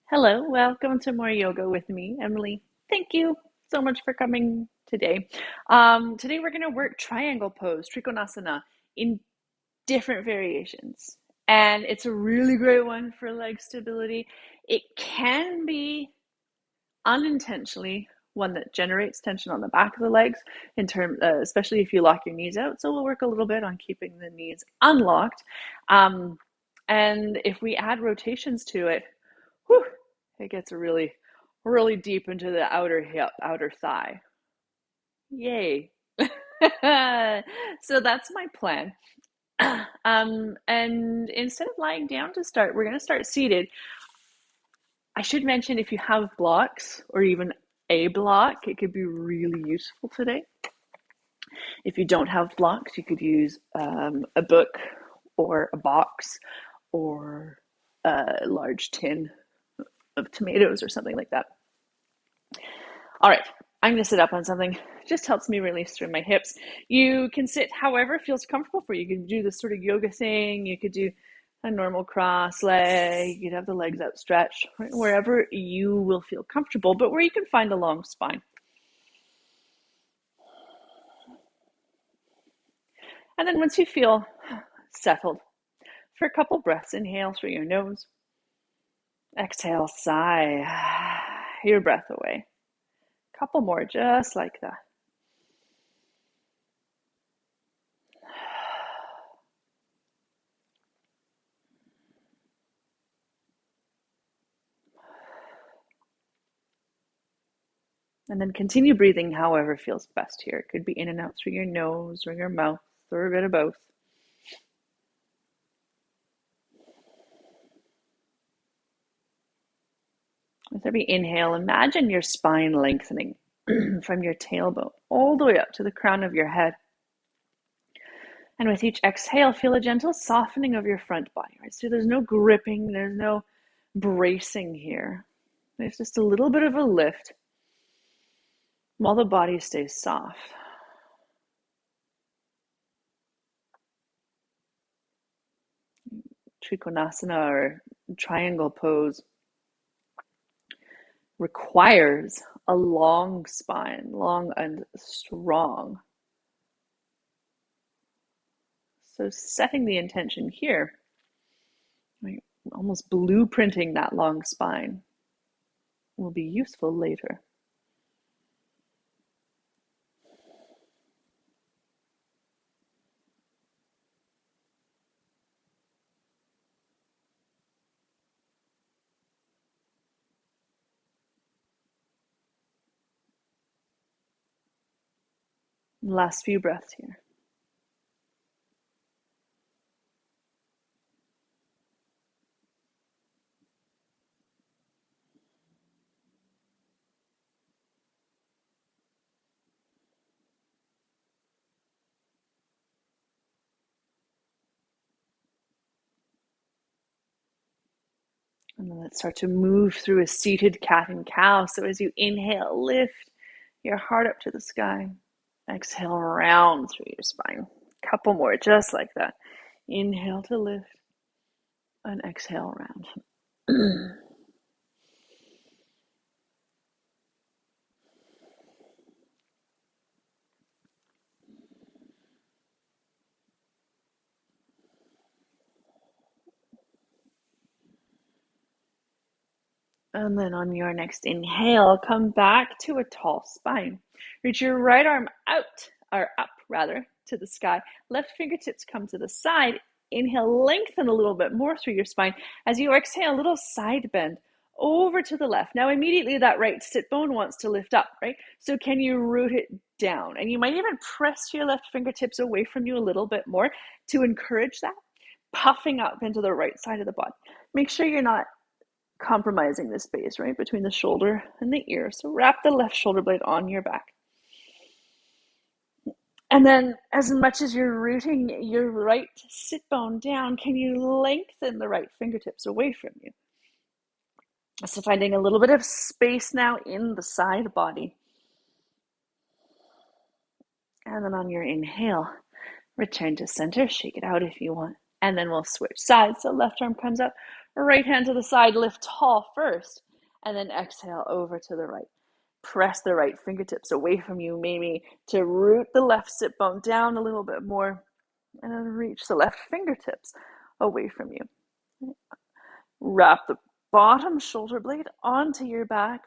Hello, welcome to more yoga with me, Emily. Thank you so much for coming today. Today we're going to work triangle pose, Trikonasana, in different variations. And it's a really great one for leg stability. It can be unintentionally one that generates tension on the back of the legs, especially if you lock your knees out. So we'll work a little bit on keeping the knees unlocked. Um, and if we add rotations to it, whew, it gets really, really deep into the outer hip, outer thigh. Yay. So that's my plan. And instead of lying down to start, we're going to start seated. I should mention if you have blocks or even a block, it could be really useful today. If you don't have blocks, you could use a book or a box or a large tin of tomatoes or something like that. All right, I'm going to sit up on something. It just helps me release through my hips. You can sit however feels comfortable for you. You can do this sort of yoga thing. You could do a normal cross leg. You could have the legs outstretched, right? Wherever you will feel comfortable, but where you can find a long spine. And then once you feel settled, for a couple breaths, inhale through your nose. Exhale, sigh your breath away. Couple more, just like that. And then continue breathing however feels best here. It could be in and out through your nose or your mouth or a bit of both. With every inhale, imagine your spine lengthening from your tailbone all the way up to the crown of your head. And with each exhale, feel a gentle softening of your front body, right? So there's no gripping, there's no bracing here. There's just a little bit of a lift while the body stays soft. Trikonasana or triangle pose requires a long spine, long and strong. So setting the intention here, right, almost blueprinting that long spine will be useful later. Last few breaths here. And then let's start to move through a seated cat and cow. So as you inhale, lift your heart up to the sky. Exhale, round through your spine. Couple more, just like that. Inhale to lift and exhale round. And then on your next inhale, come back to a tall spine. Reach your right arm out, or up rather, to the sky. Left fingertips come to the side. Inhale, lengthen a little bit more through your spine. As you exhale, a little side bend over to the left. Now, immediately that right sit bone wants to lift up, right? So can you root it down? And you might even press your left fingertips away from you a little bit more to encourage that, puffing up into the right side of the body. Make sure you're not compromising the space, right, between the shoulder and the ear. So wrap the left shoulder blade on your back. And then as much as you're rooting your right sit bone down, can you lengthen the right fingertips away from you? So finding a little bit of space now in the side body. And then on your inhale, return to center, shake it out if you want. And then we'll switch sides. So left arm comes up, Right hand to the side, lift tall first, and then exhale over to the right. Press the right fingertips away from you, maybe to root the left sit bone down a little bit more, and then reach the left fingertips away from you. Wrap the bottom shoulder blade onto your back,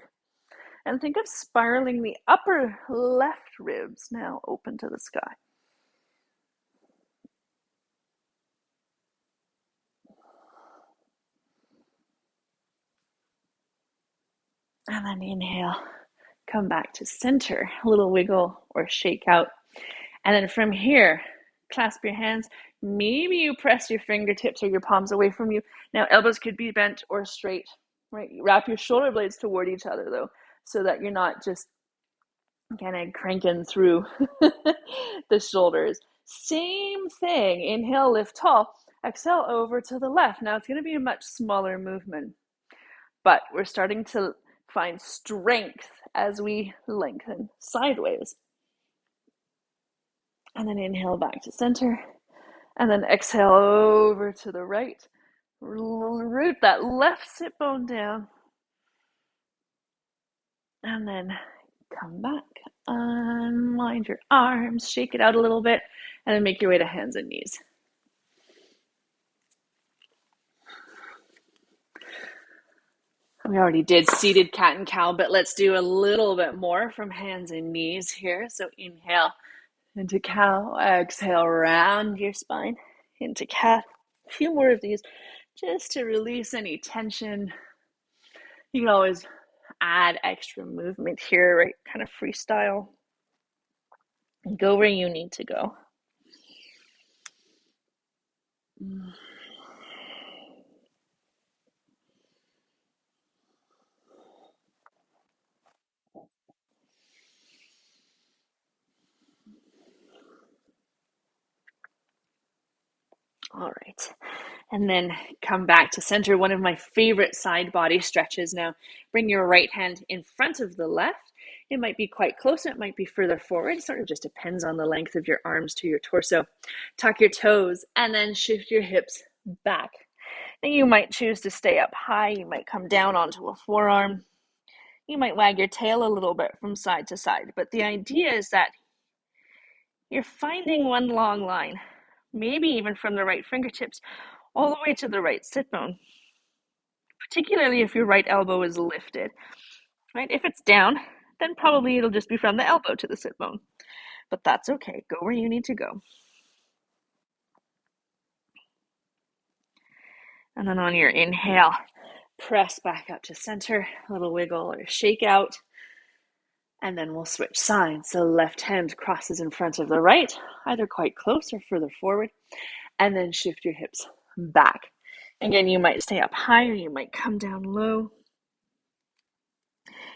and think of spiraling the upper left ribs now open to the sky. And then inhale, come back to center, a little wiggle or shake out. And then from here, clasp your hands. Maybe you press your fingertips or your palms away from you. Now, elbows could be bent or straight, right? Wrap your shoulder blades toward each other, though, so that you're not just kind of cranking through the shoulders. Same thing. Inhale, lift tall. Exhale over to the left. Now, it's going to be a much smaller movement, but we're starting to find strength as we lengthen sideways. And then inhale back to center. And then exhale over to the right. Root that left sit bone down. And then come back. Unwind your arms. Shake it out a little bit. And then make your way to hands and knees. We already did seated cat and cow, but let's do a little bit more from hands and knees here. So inhale into cow. Exhale, round your spine into cat. A few more of these just to release any tension. You can always add extra movement here, right? Kind of freestyle. Go where you need to go. All right. And then come back to center. One of my favorite side body stretches now. Bring your right hand in front of the left. It might be quite close. It might be further forward. It sort of just depends on the length of your arms to your torso. Tuck your toes and then shift your hips back. Now you might choose to stay up high. You might come down onto a forearm. You might wag your tail a little bit from side to side. But the idea is that you're finding one long line, maybe even from the right fingertips all the way to the right sit bone, particularly if your right elbow is lifted, right? If it's down, then probably it'll just be from the elbow to the sit bone, but that's okay. Go where you need to go. And then on your inhale, press back up to center, a little wiggle or shake out. And then we'll switch sides. So left hand crosses in front of the right, either quite close or further forward. And then shift your hips back. Again, you might stay up higher, you might come down low.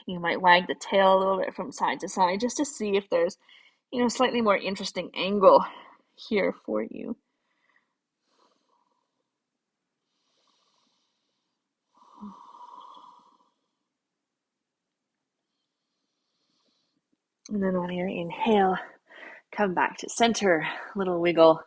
You might wag the tail a little bit from side to side just to see if there's, slightly more interesting angle here for you. And then on your inhale, come back to center, little wiggle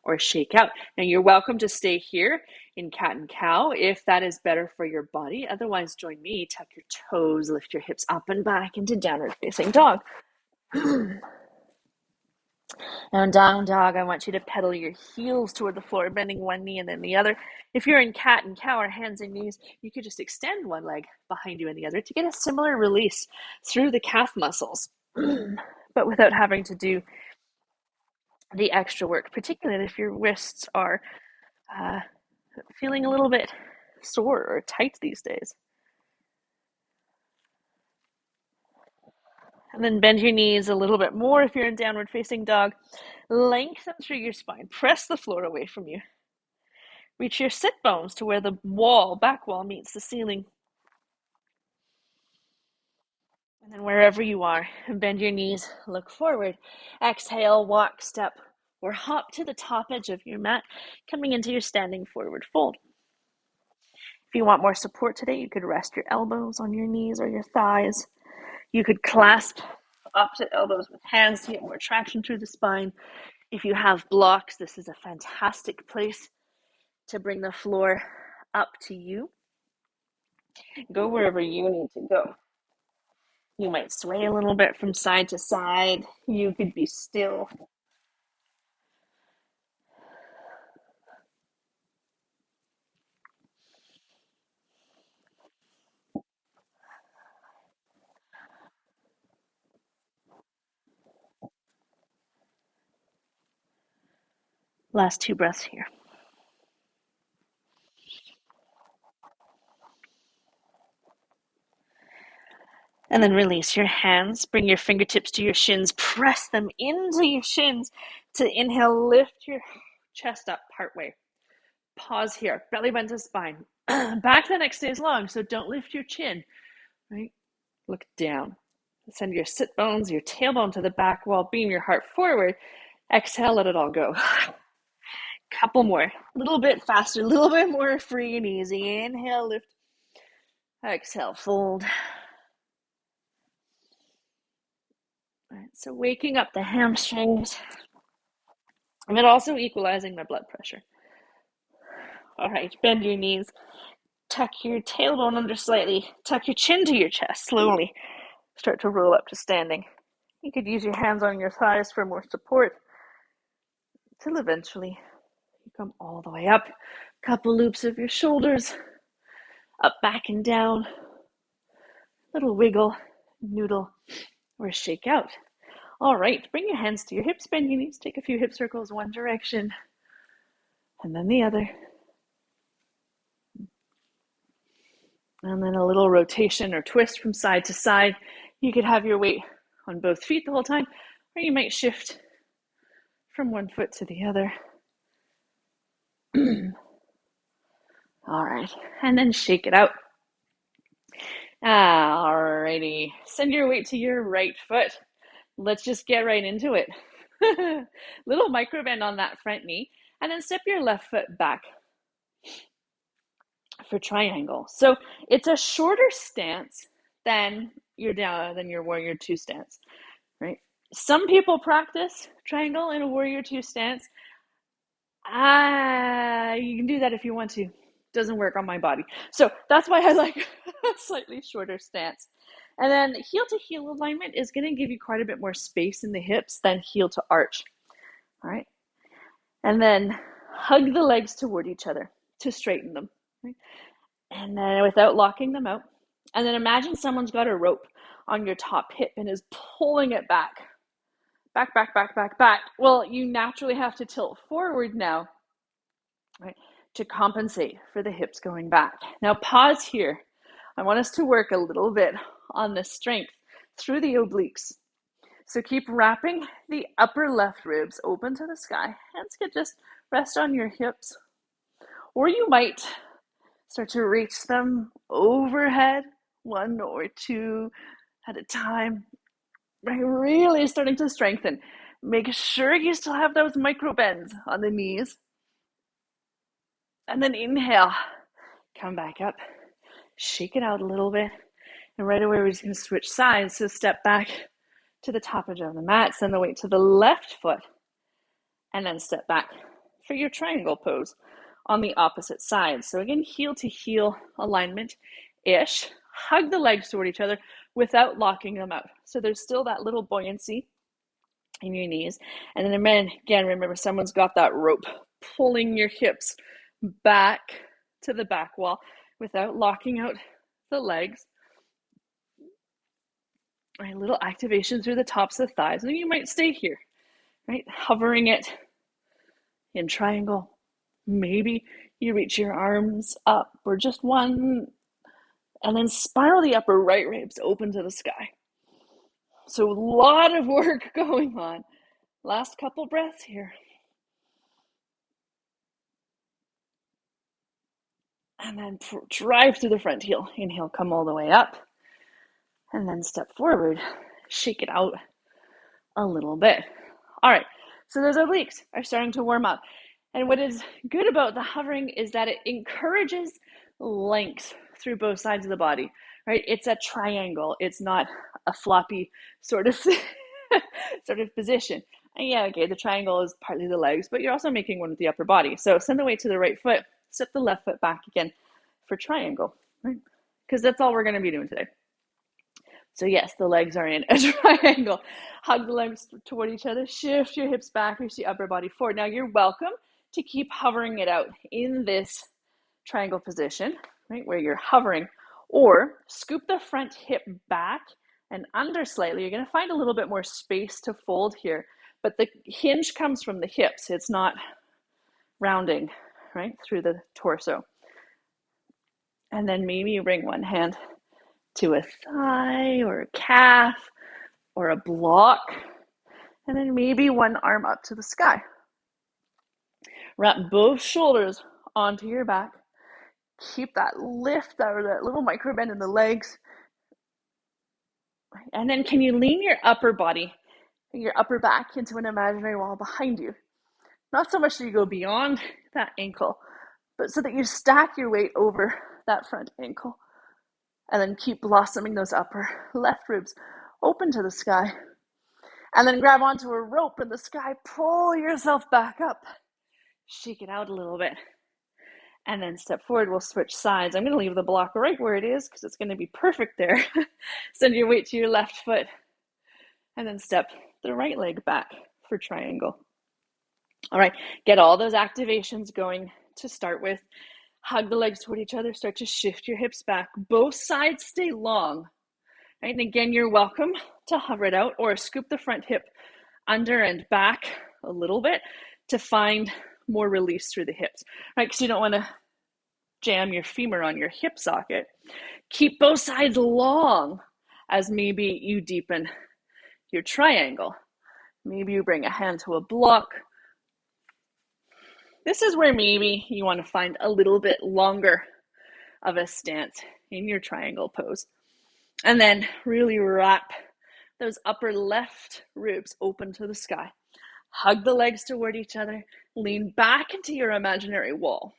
or shake out. Now you're welcome to stay here in cat and cow if that is better for your body. Otherwise, join me, tuck your toes, lift your hips up and back into downward facing dog. Now in down dog, I want you to pedal your heels toward the floor, bending one knee and then the other. If you're in cat and cow or hands and knees, you could just extend one leg behind you and the other to get a similar release through the calf muscles, but without having to do the extra work, particularly if your wrists are feeling a little bit sore or tight these days. And then bend your knees a little bit more if you're in downward facing dog. Lengthen through your spine. Press the floor away from you. Reach your sit bones to where the back wall meets the ceiling. And then wherever you are, bend your knees, look forward. Exhale, walk, step, or hop to the top edge of your mat, coming into your standing forward fold. If you want more support today, you could rest your elbows on your knees or your thighs. You could clasp opposite elbows with hands to get more traction through the spine. If you have blocks, this is a fantastic place to bring the floor up to you. Go wherever you need to go. You might sway a little bit from side to side. You could be still. Last 2 breaths here. And then release your hands. Bring your fingertips to your shins. Press them into your shins to inhale. Lift your chest up partway. Pause here. Belly bend to spine. Back the neck stays long, so don't lift your chin. Right? Look down. Send your sit bones, your tailbone to the back wall. Beam your heart forward. Exhale, let it all go. Couple more. A little bit faster, a little bit more free and easy. Inhale, lift. Exhale, fold. All right, so waking up the hamstrings and then also equalizing my blood pressure. All right, bend your knees. Tuck your tailbone under slightly. Tuck your chin to your chest slowly. Start to roll up to standing. You could use your hands on your thighs for more support till eventually you come all the way up. Couple loops of your shoulders. Up, back, and down. Little wiggle, noodle, or shake out. All right, bring your hands to your hips, bend your knees, take a few hip circles one direction, and then the other. And then a little rotation or twist from side to side. You could have your weight on both feet the whole time, or you might shift from one foot to the other. All right, and then shake it out. Alrighty, send your weight to your right foot. Let's just get right into it. Little micro bend on that front knee, and then step your left foot back for triangle. So it's a shorter stance than your warrior 2 stance, right? Some people practice triangle in a warrior 2 stance. You can do that if you want to. Doesn't work on my body. So that's why I like a slightly shorter stance. And then heel to heel alignment is going to give you quite a bit more space in the hips than heel to arch. All right. And then hug the legs toward each other to straighten them. Right? And then without locking them out. And then imagine someone's got a rope on your top hip and is pulling it back. Back, back, back, back, back. Well, you naturally have to tilt forward now, right, to compensate for the hips going back. Now pause here. I want us to work a little bit on the strength through the obliques. So keep wrapping the upper left ribs open to the sky. Hands could just rest on your hips. Or you might start to reach them overhead, 1 or 2 at a time. Right, really starting to strengthen. Make sure you still have those micro bends on the knees. And then inhale, come back up, shake it out a little bit. And right away, we're just going to switch sides. So step back to the top edge of the mat, send the weight to the left foot, and then step back for your triangle pose on the opposite side. So again, heel to heel alignment-ish. Hug the legs toward each other without locking them out. So there's still that little buoyancy in your knees. And then again, remember someone's got that rope pulling your hips back to the back wall without locking out the legs. Right, a little activation through the tops of the thighs. And you might stay here, right? Hovering it in triangle. Maybe you reach your arms up or just one, and then spiral the upper right ribs open to the sky. So a lot of work going on. Last couple breaths here. And then drive through the front heel. Inhale, come all the way up. And then step forward. Shake it out a little bit. All right, so those obliques are starting to warm up. And what is good about the hovering is that it encourages length through both sides of the body, right? It's a triangle. It's not a floppy sort of sort of position. And yeah, okay, the triangle is partly the legs, but you're also making one with the upper body. So send the weight to the right foot, step the left foot back again, for triangle, right? Because that's all we're going to be doing today. So yes, the legs are in a triangle. Hug the legs toward each other. Shift your hips back. Reach the upper body forward. Now you're welcome to keep hovering it out in this triangle position, right, where you're hovering, or scoop the front hip back and under slightly. You're going to find a little bit more space to fold here, but the hinge comes from the hips. It's not rounding, right, through the torso. And then maybe you bring one hand to a thigh or a calf or a block, and then maybe one arm up to the sky. Wrap both shoulders onto your back. Keep that lift or that little micro bend in the legs. And then can you lean your upper body, your upper back into an imaginary wall behind you? Not so much that you go beyond that ankle, but so that you stack your weight over that front ankle. And then keep blossoming those upper left ribs open to the sky. And then grab onto a rope in the sky, pull yourself back up. Shake it out a little bit. And then step forward, we'll switch sides. I'm going to leave the block right where it is because it's going to be perfect there. Send your weight to your left foot. And then step the right leg back for triangle. All right, get all those activations going to start with. Hug the legs toward each other. Start to shift your hips back. Both sides stay long. Right? And again, you're welcome to hover it out or scoop the front hip under and back a little bit to find more release through the hips, right? Because you don't want to jam your femur on your hip socket. Keep both sides long as maybe you deepen your triangle. Maybe you bring a hand to a block. This is where maybe you want to find a little bit longer of a stance in your triangle pose. And then really wrap those upper left ribs open to the sky. Hug the legs toward each other. Lean back into your imaginary wall.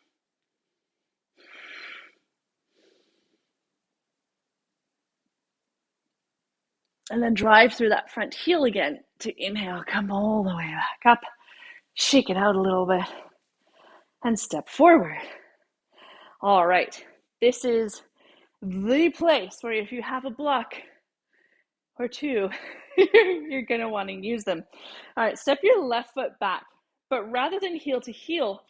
And then drive through that front heel again to inhale. Come all the way back up. Shake it out a little bit. And step forward. All right. This is the place where if you have a block or two, you're going to want to use them. All right, step your left foot back, but rather than heel to heel,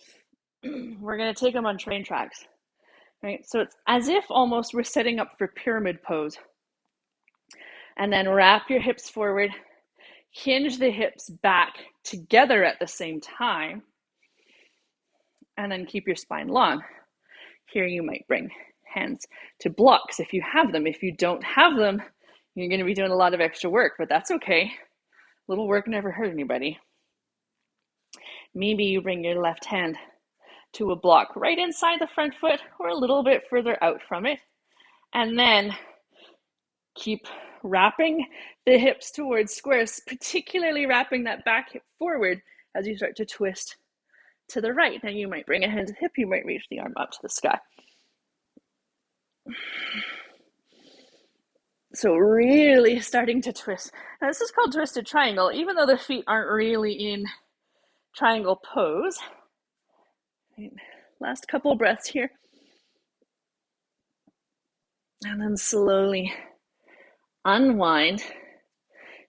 we're going to take them on train tracks, right? So it's as if almost we're setting up for pyramid pose. And then wrap your hips forward, hinge the hips back together at the same time, and then keep your spine long. Here you might bring hands to blocks if you have them. If you don't have them, you're going to be doing a lot of extra work, but that's okay. Little work never hurt anybody. Maybe you bring your left hand to a block right inside the front foot or a little bit further out from it. And then keep wrapping the hips towards squares, particularly wrapping that back hip forward as you start to twist to the right. Now you might bring a hand to the hip, you might reach the arm up to the sky. So really starting to twist. Now this is called twisted triangle, even though the feet aren't really in triangle pose. Right. Last couple breaths here. And then slowly unwind.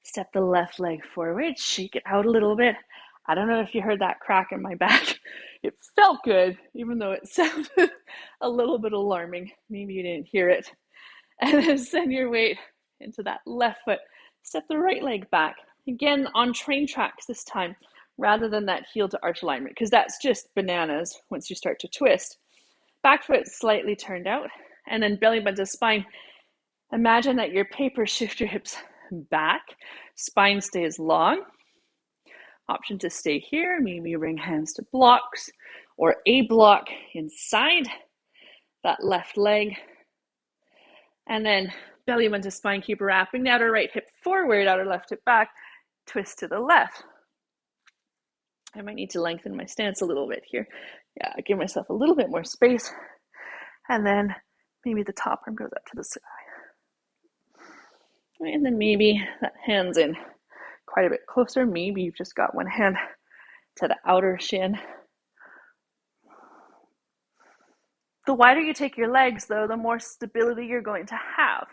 Step the left leg forward, shake it out a little bit. I don't know if you heard that crack in my back. It felt good, even though it sounded a little bit alarming. Maybe you didn't hear it. And then send your weight into that left foot. Step the right leg back. Again, on train tracks this time, rather than that heel to arch alignment, because that's just bananas once you start to twist. Back foot slightly turned out, and then belly button to spine. Imagine that your paper shift your hips back. Spine stays long. Option to stay here. Maybe you bring hands to blocks or a block inside that left leg. And then belly button to spine, keep wrapping the outer right hip forward, outer left hip back, twist to the left. I might need to lengthen my stance a little bit here. Yeah, give myself a little bit more space. And then maybe the top arm goes up to the sky. And then maybe that hand's in quite a bit closer. Maybe you've just got one hand to the outer shin. The wider you take your legs, though, the more stability you're going to have.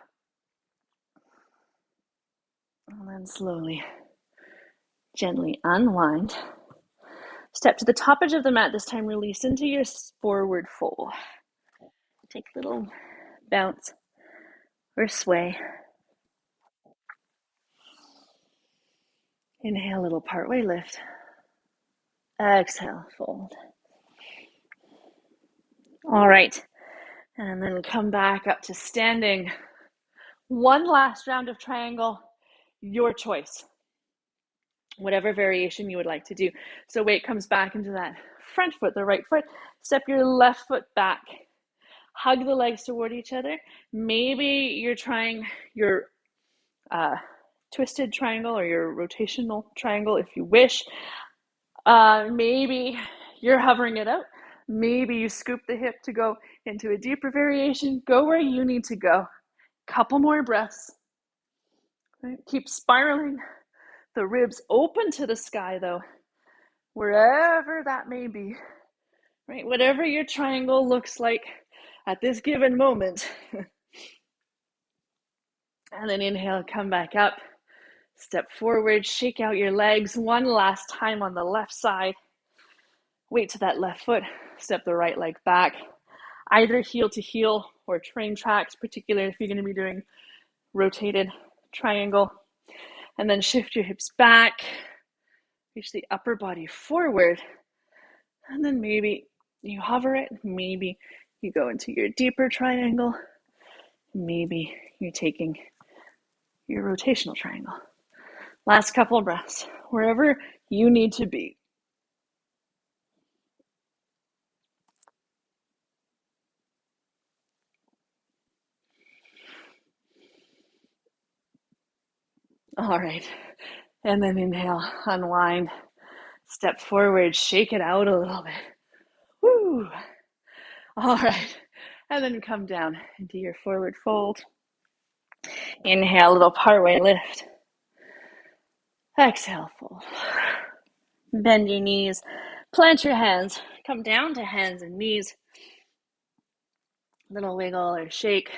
And then slowly, gently unwind. Step to the top edge of the mat. This time, release into your forward fold. Take a little bounce or sway. Inhale, little partway lift. Exhale, fold. All right. And then come back up to standing. One last round of triangle, your choice. Whatever variation you would like to do. So weight comes back into that front foot, the right foot. Step your left foot back. Hug the legs toward each other. Maybe you're trying your twisted triangle or your rotational triangle if you wish. Maybe you're hovering it out. Maybe you scoop the hip to go into a deeper variation. Go where you need to go. Couple more breaths. Right? Keep spiraling the ribs open to the sky, though, wherever that may be. Right? Whatever your triangle looks like at this given moment. And then inhale, come back up. Step forward, shake out your legs one last time on the left side. Weight to that left foot. Step the right leg back. Either heel to heel or train tracks, particularly if you're going to be doing rotated triangle. And then shift your hips back. Reach the upper body forward. And then maybe you hover it. Maybe you go into your deeper triangle. Maybe you're taking your rotational triangle. Last couple of breaths, wherever you need to be. All right, and then inhale, unwind, step forward, shake it out a little bit. Woo! All right, and then come down into your forward fold. Inhale, little partway lift. Exhale, fold. Bend your knees, plant your hands, come down to hands and knees. Little wiggle or shake,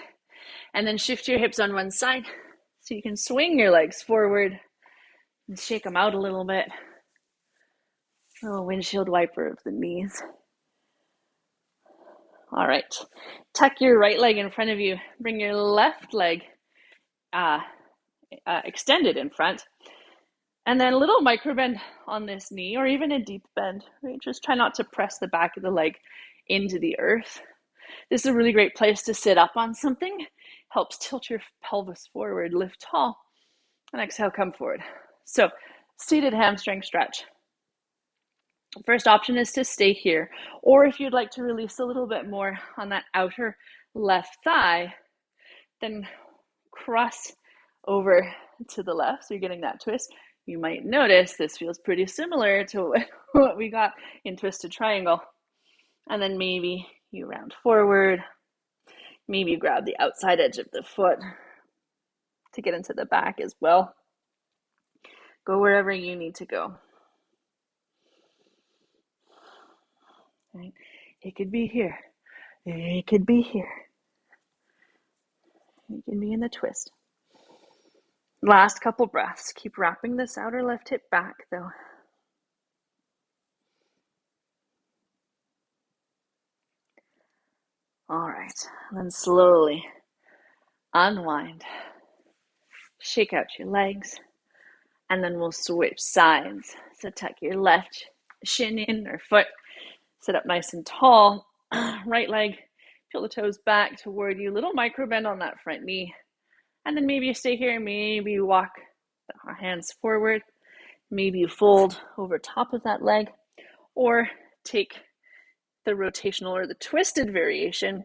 and then shift your hips on one side so you can swing your legs forward and shake them out a little bit. A little windshield wiper of the knees. All right, tuck your right leg in front of you. Bring your left leg extended in front. And then a little micro bend on this knee, or even a deep bend. Right? Just try not to press the back of the leg into the earth. This is a really great place to sit up on something. Helps tilt your pelvis forward, lift tall, and exhale, come forward. So, seated hamstring stretch. First option is to stay here, or if you'd like to release a little bit more on that outer left thigh, then cross over to the left, so you're getting that twist. You might notice this feels pretty similar to what we got in twisted triangle. And then maybe you round forward, maybe you grab the outside edge of the foot to get into the back as well. Go wherever you need to go. Right? It could be here. It could be here. It can be in the twist. Last couple breaths. Keep wrapping this outer left hip back, though. All right. And then slowly unwind. Shake out your legs. And then we'll switch sides. So tuck your left shin in or foot. Sit up nice and tall. Right leg, peel the toes back toward you. Little micro bend on that front knee. And then maybe you stay here. Maybe you walk the hands forward. Maybe you fold over top of that leg. Or take the rotational or the twisted variation,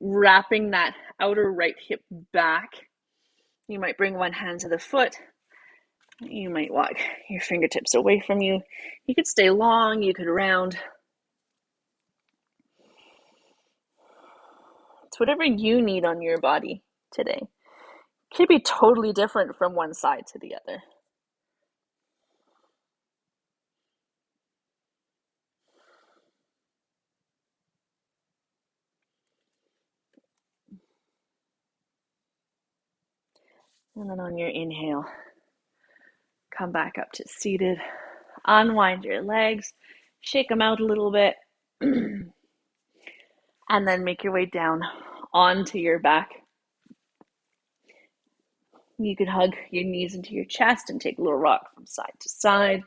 wrapping that outer right hip back. You might bring one hand to the foot. You might walk your fingertips away from you. You could stay long, you could round. It's whatever you need on your body today. It could be totally different from one side to the other. And then on your inhale, come back up to seated. Unwind your legs, shake them out a little bit, and then make your way down onto your back. You can hug your knees into your chest and take a little rock from side to side.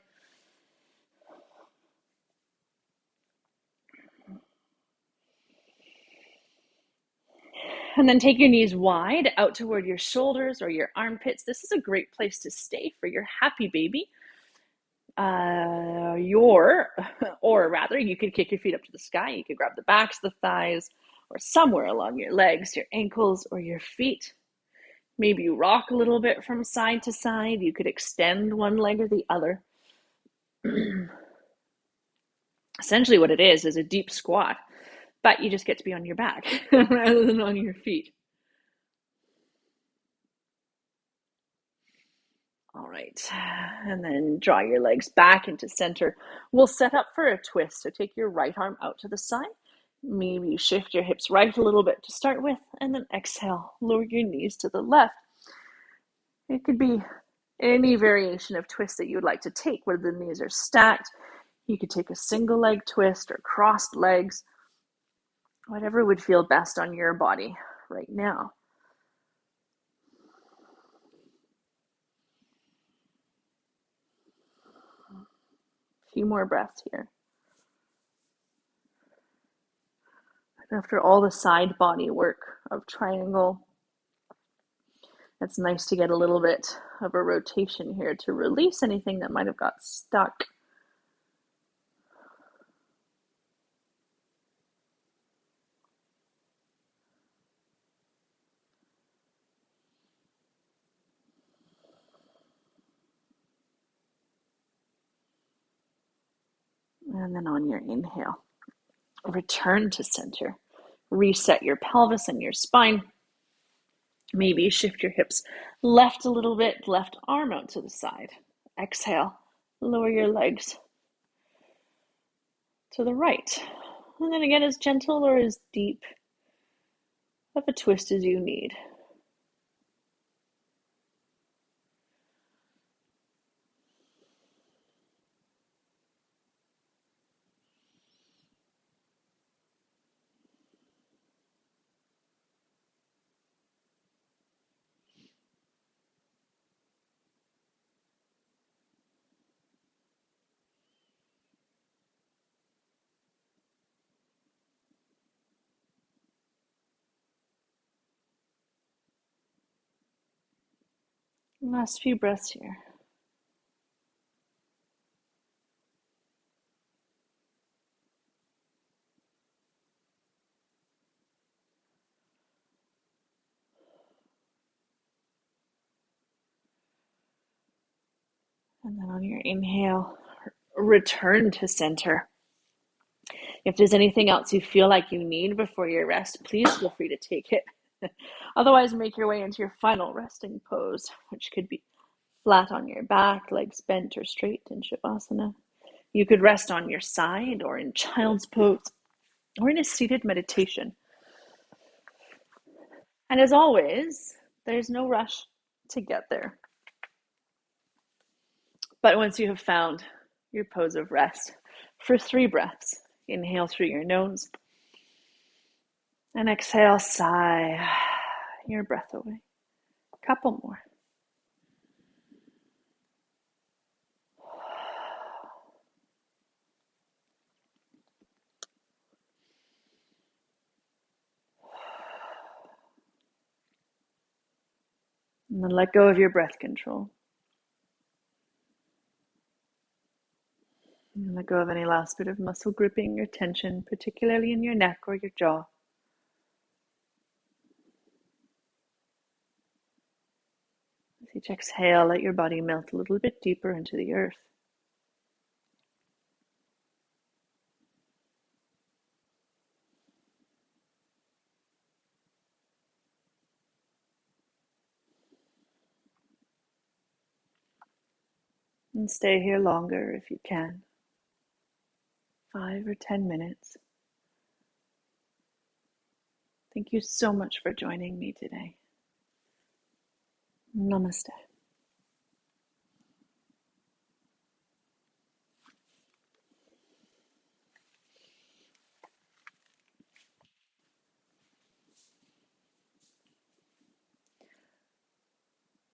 And then take your knees wide out toward your shoulders or your armpits. This is a great place to stay for your happy baby. Or rather, you could kick your feet up to the sky. You could grab the backs of the thighs or somewhere along your legs, your ankles, or your feet. Maybe you rock a little bit from side to side. You could extend one leg or the other. Essentially what it is a deep squat, but you just get to be on your back rather than on your feet. All right, and then draw your legs back into center. We'll set up for a twist, so take your right arm out to the side. Maybe you shift your hips right a little bit to start with, and then exhale, lower your knees to the left. It could be any variation of twist that you would like to take, where the knees are stacked. You could take a single leg twist or crossed legs, whatever would feel best on your body right now. A few more breaths here. After all the side body work of triangle, it's nice to get a little bit of a rotation here to release anything that might have got stuck. And then on your inhale, return to center. Reset your pelvis and your spine. Maybe shift your hips left a little bit, left arm out to the side. Exhale, lower your legs to the right. And then again, as gentle or as deep of a twist as you need. Last few breaths here. And then on your inhale, return to center. If there's anything else you feel like you need before your rest, please feel free to take it. Otherwise, make your way into your final resting pose, which could be flat on your back, legs bent or straight in Shavasana. You could rest on your side or in child's pose or in a seated meditation. And as always, there's no rush to get there. But once you have found your pose of rest, for 3 breaths, inhale through your nose and exhale, sigh your breath away. Couple more. And then let go of your breath control. And let go of any last bit of muscle gripping or tension, particularly in your neck or your jaw. As each exhale, let your body melt a little bit deeper into the earth. And stay here longer if you can. 5 or 10 minutes. Thank you so much for joining me today. Namaste.